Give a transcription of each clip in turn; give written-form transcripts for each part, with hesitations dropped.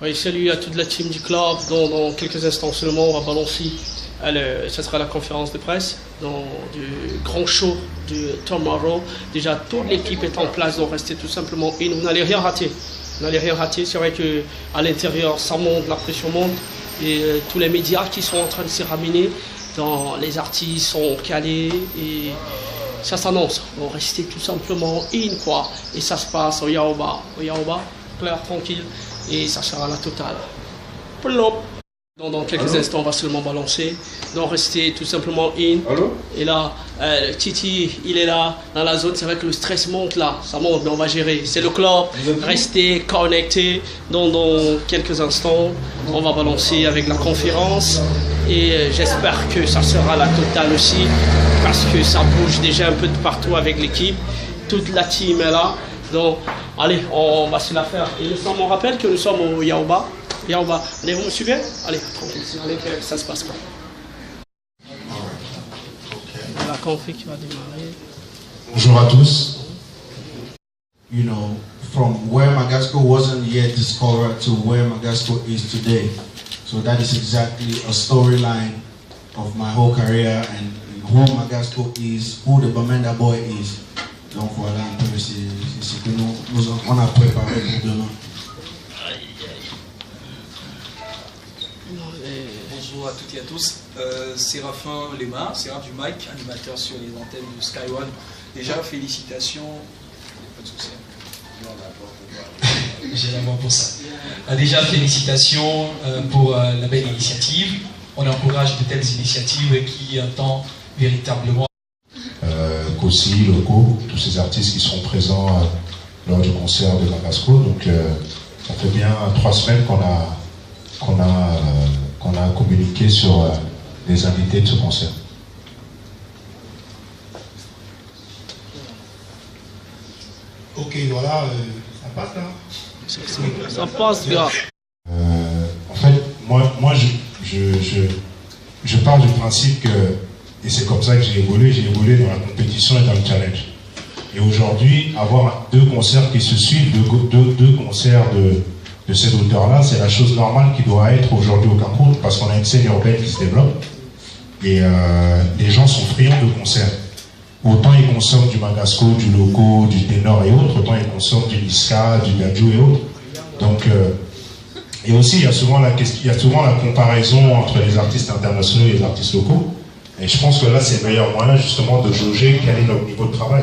Oui, salut à toute la team du club. Dans quelques instants seulement, on va balancer. Ça sera la conférence de presse du grand show de Tomorrow. Déjà, toute l'équipe est en place, donc restez tout simplement in. Vous n'allez rien rater. Vous n'allez rien rater. C'est vrai qu'à l'intérieur, ça monte, la pression monte. Et tous les médias qui sont en train de se raminer, les artistes sont calés et ça s'annonce. Donc restez tout simplement in, quoi. Et ça se passe au Yaoba, clair, tranquille. Et ça sera la totale. Dans quelques instants, on va seulement balancer. Donc restez tout simplement in. Allô? Et là, Titi, il est là, dans la zone. C'est vrai que le stress monte là. Ça monte, mais on va gérer. C'est le club. Restez connectés. Dans quelques instants, on va balancer avec la conférence. Et j'espère que ça sera la totale aussi. Parce que ça bouge déjà un peu de partout avec l'équipe. Toute la team est là. Donc, allez, on va se la faire. Et on rappelle que nous sommes au Yaoba. Allez, vous me suivez? Allez, tranquille, allez, que ça se passe pas. La config qui va démarrer. Bonjour à tous. You know, from where Magasco wasn't yet discovered to where Magasco is today. So that is exactly a storyline of my whole career and who Magasco is, who the Bamenda boy is. Donc voilà un peu ce que on a préparé pour demain. Bonjour à toutes et à tous, Séraphin Lema, Séraph du Mike, animateur sur les antennes de Sky One. Déjà, félicitations. Pas de souci. J'ai la voix pour ça. Déjà, félicitations pour la belle initiative. On encourage de telles initiatives qui tendent véritablement. Kossi, Loco, tous ces artistes qui seront présents lors du concert de Magasco. Donc, ça fait bien 3 semaines qu'on a communiqué sur les invités de ce concert. Ok, voilà, ça passe là. Ça passe, gars. En fait, moi je pars du principe que, et c'est comme ça que j'ai évolué dans la compétition et dans le challenge. Et aujourd'hui, avoir 2 concerts qui se suivent, deux concerts de cette hauteur-là, c'est la chose normale qui doit être aujourd'hui au Cameroun, parce qu'on a une scène urbaine qui se développe, et les gens sont friands de concerts. Autant ils consomment du Magasco, du Loco, du Ténor et autres, autant ils consomment du Niska, du Gadjou et autres. Donc, et aussi, il y a souvent la comparaison entre les artistes internationaux et les artistes locaux. Et je pense que là, c'est le meilleur moyen justement de jauger quel est notre niveau de travail.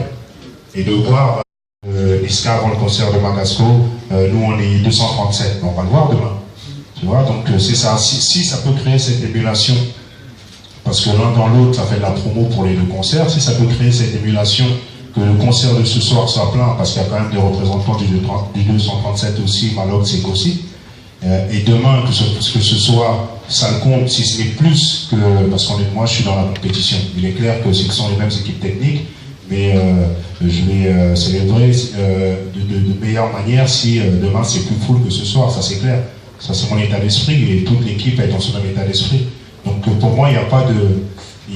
Et de voir Niska avant le concert de Magasco, nous on est 237, on va le voir demain. Tu vois, donc c'est ça. Si ça peut créer cette émulation, parce que l'un dans l'autre, ça fait de la promo pour les 2 concerts, si ça peut créer cette émulation, que le concert de ce soir soit plein, parce qu'il y a quand même des représentants du 237 aussi, Malok, c'est aussi. Et demain, que ce soit, ça le compte, si ce n'est plus que, parce que moi je suis dans la compétition. Il est clair que ce sont les mêmes équipes techniques, mais je vais célébrer de meilleure manière si demain c'est plus full que ce soir, ça c'est clair. Ça c'est mon état d'esprit et toute l'équipe est dans ce même état d'esprit. Donc pour moi, il n'y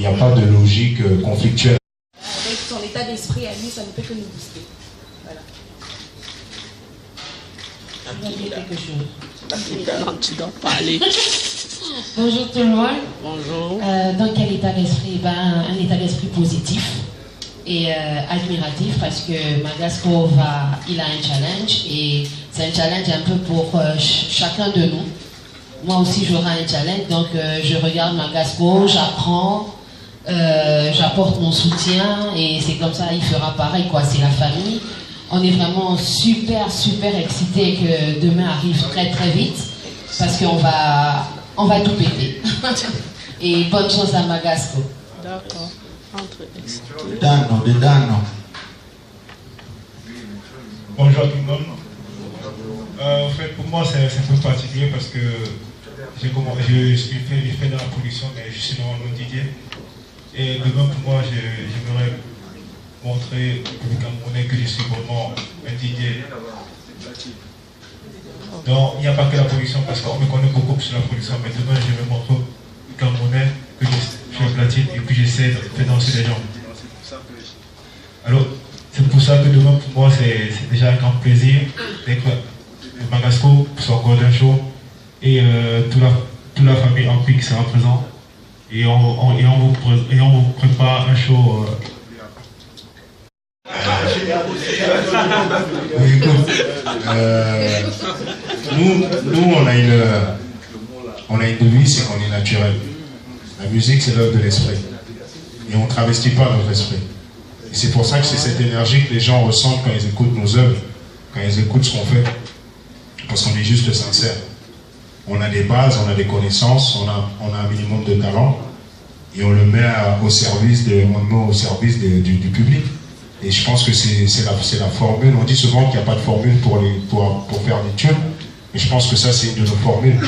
a pas de logique conflictuelle. Avec son état d'esprit à lui, ça ne peut que nous booster. Voilà. Quelque chose. Non, tu dois parler. Bonjour tout le monde. Bonjour. Dans quel état d'esprit? Un état d'esprit positif et admiratif, parce que Magasco il a un challenge, et c'est un challenge un peu pour chacun de nous. Moi aussi j'aurai un challenge, donc je regarde Magasco, j'apprends, j'apporte mon soutien, et c'est comme ça, il fera pareil, quoi. C'est la famille. On est vraiment super excités que demain arrive très vite, parce qu'on va tout péter. Et bonne chance à Magasco. D'accord. Dano. Bonjour à tout le monde. En fait, pour moi, c'est un peu particulier parce que je suis fait dans la production, mais je suis dans le DJ. Et demain, pour moi, j'aimerais montrer au public camerounais que je suis vraiment un DJ. Donc, il n'y a pas que la production, parce qu'on me connaît beaucoup sur la production, mais demain, je vais montrer aux Camerounais que je suis au platine et puis j'essaie de faire danser les gens. Alors, c'est pour ça que demain, pour moi, c'est déjà un grand plaisir d'être Magasco pour son Golden Show et toute la famille Ampli qui sera présente. Et on vous prépare un show. Oui, écoute, nous on a une devise, c'est qu'on est naturel. La musique, c'est l'œuvre de l'esprit. Et on ne travestit pas notre esprit. Et c'est pour ça que c'est cette énergie que les gens ressentent quand ils écoutent nos œuvres, quand ils écoutent ce qu'on fait. Parce qu'on est juste sincère. On a des bases, on a des connaissances, on a un minimum de talent. Et on le met au service du public. Et je pense que c'est la formule. On dit souvent qu'il n'y a pas de formule pour faire des tubes. Mais je pense que ça, c'est une de nos formules.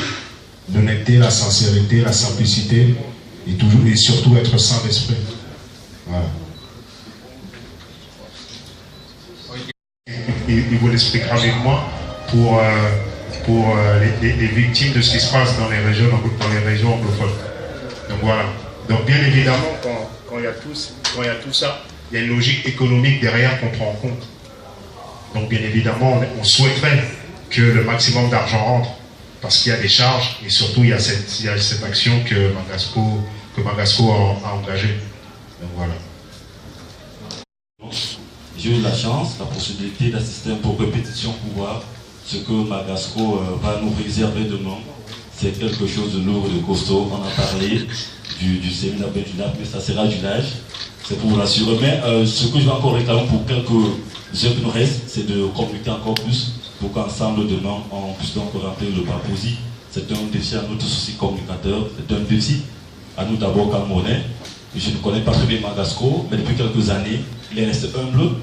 L'honnêteté, la sincérité, la simplicité. Et surtout être sain d'esprit. Voilà. Il vous l'expliquera avec moi pour les victimes de ce qui se passe dans les régions anglophones. Donc voilà. Donc bien évidemment, quand il y a tout ça, il y a une logique économique derrière qu'on prend en compte. Donc bien évidemment, on souhaiterait que le maximum d'argent rentre, parce qu'il y a des charges, et surtout il y a cette action que Magasco a engagée. Donc voilà. J'ai eu la chance, la possibilité d'assister un peu aux répétitions pour voir ce que Magasco va nous réserver demain. C'est quelque chose de lourd, de costaud. On a parlé du séminaire du NAP, mais ça sera du live. C'est pour vous l'assurer. Mais ce que je vais encore réclamer pour quelques heures qui nous restent, c'est de communiquer encore plus pour qu'ensemble demain, on puisse encore remplir le Papousie. C'est un défi à nous tous aussi communicateurs. C'est un défi à nous d'abord Camerounais. Je ne connais pas très bien Magasco, mais depuis quelques années, il est resté humble,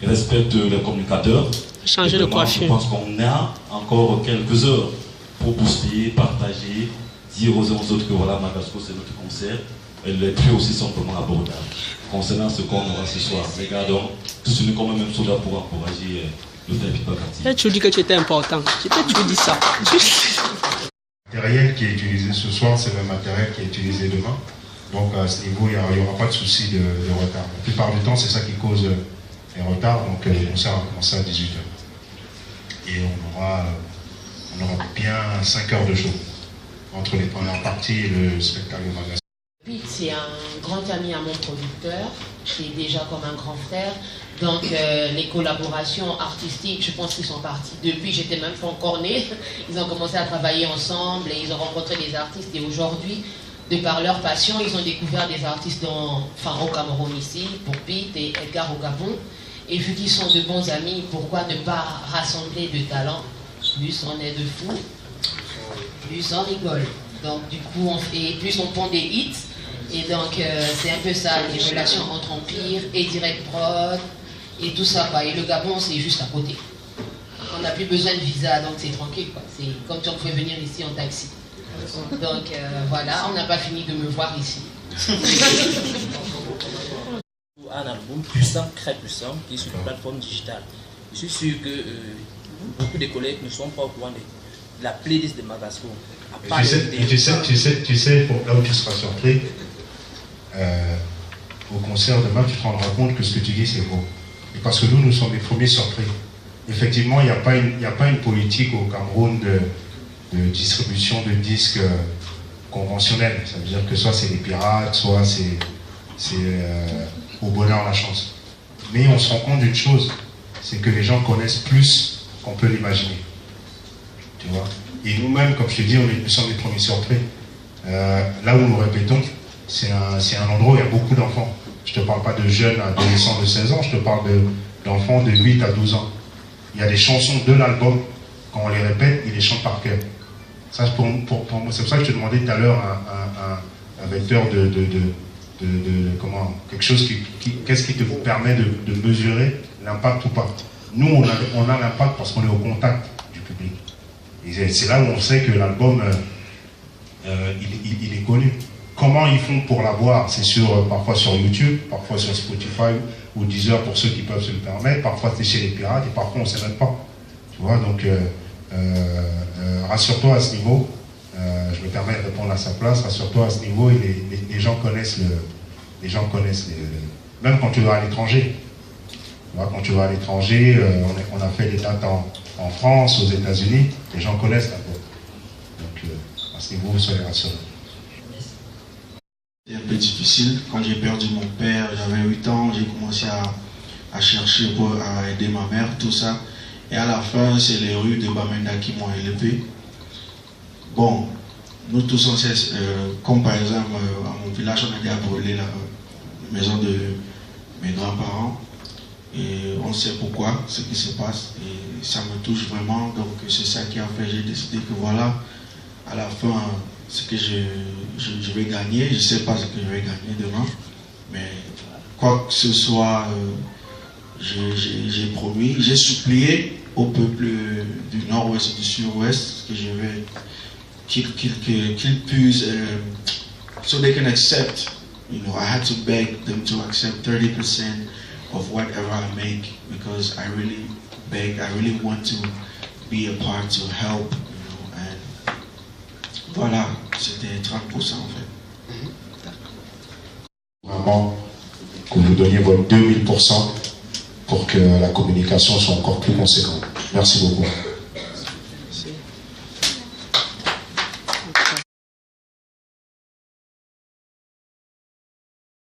il respecte les communicateurs. Changer de coiffure. Je pense qu'on a encore quelques heures pour booster, partager, dire aux uns aux autres que voilà, Magasco c'est notre concert. Et les prix aussi sont vraiment abordables. Concernant ce qu'on aura ce soir, regardons, tous unis comme un même soldat pour encourager le Tel Pipakati. Tu dis que tu étais important. Tu dis ça. Le matériel qui est utilisé ce soir, c'est le même matériel qui est utilisé demain. Donc à ce niveau, il n'y aura pas de souci de retard. La plupart du temps, c'est ça qui cause les retards. Donc le concert va commencer à 18h. Et on aura bien 5 heures de show entre les premières parties et le spectacle de Magasco. Pete, c'est un grand ami à mon producteur, qui est déjà comme un grand frère. Donc les collaborations artistiques, je pense qu'ils sont partis depuis, j'étais même pas encore née. Ils ont commencé à travailler ensemble et ils ont rencontré des artistes. Et aujourd'hui, de par leur passion, ils ont découvert des artistes au Cameroun ici, pour Pete et Edgar au Gabon. Et vu qu'ils sont de bons amis, pourquoi ne pas rassembler de talents? Plus on est de fous, plus on rigole. Donc du coup, plus on pond des hits. Et donc c'est un peu ça, les relations entre Empire et Direct Prod et tout ça. Et le Gabon, c'est juste à côté. On n'a plus besoin de visa, donc c'est tranquille. C'est comme si on pouvait venir ici en taxi. Donc voilà, on n'a pas fini de me voir ici. Un album puissant, très puissant, qui est sur une plateforme digitale. Je suis sûr que beaucoup de collègues ne sont pas au courant de la playlist de Magasco. Tu sais, là où tu seras surpris, au concert demain, tu te rendras compte que ce que tu dis, c'est faux. Et parce que nous sommes les premiers surpris. Effectivement, il n'y a pas une politique au Cameroun de distribution de disques conventionnels. Ça veut dire que soit c'est les pirates, soit c'est au bonheur la chance. Mais on se rend compte d'une chose, c'est que les gens connaissent plus qu'on peut l'imaginer. Tu vois? Et nous-mêmes, comme je te dis, nous sommes les premiers surpris. Là où nous répétons, c'est un endroit où il y a beaucoup d'enfants. Je ne te parle pas de jeunes adolescents de 16 ans, je te parle d'enfants de 8 à 12 ans. Il y a des chansons de l'album, quand on les répète, ils les chantent par cœur. Ça, c'est pour ça que je te demandais tout à l'heure un vecteur comment, quelque chose qu'est-ce qui te permet de mesurer l'impact ou pas. Nous, on a l'impact parce qu'on est au contact du public. Et c'est là où on sait que l'album, il est connu. Comment ils font pour l'avoir? C'est parfois sur YouTube, parfois sur Spotify ou Deezer pour ceux qui peuvent se le permettre, parfois c'est chez les pirates et parfois on ne sait même pas. Tu vois, donc rassure-toi à ce niveau, je me permets de répondre à sa place, rassure-toi à ce niveau, et les gens connaissent même quand tu vas à l'étranger. Quand tu vas à l'étranger, on a fait des dates en France, aux États-Unis, les gens connaissent d'abord. Donc, à ce niveau, vous soyez rassurés. C'était un peu difficile. Quand j'ai perdu mon père, j'avais 8 ans, j'ai commencé à chercher à aider ma mère, tout ça. Et à la fin, c'est les rues de Bamenda qui m'ont élevé. Bon, nous tous, on sait, comme par exemple, à mon village, on a déjà brûlé la maison de mes grands-parents. Et on sait pourquoi, ce qui se passe. Et ça me touche vraiment. Donc c'est ça qui a fait, j'ai décidé que voilà, à la fin, ce que je vais gagner, je ne sais pas ce que je vais gagner demain. Mais quoi que ce soit, j'ai promis, j'ai supplié au peuple du nord-ouest et du sud-ouest que je vais qu'ils puissent, so they can accept. You know, I had to beg them to accept 30% of whatever I make because I really beg, I really want to be a part to help, you know, and voilà, c'était 30% en fait. Vraiment, que vous donniez votre 2000% pour que la communication soit encore plus conséquente. Merci beaucoup.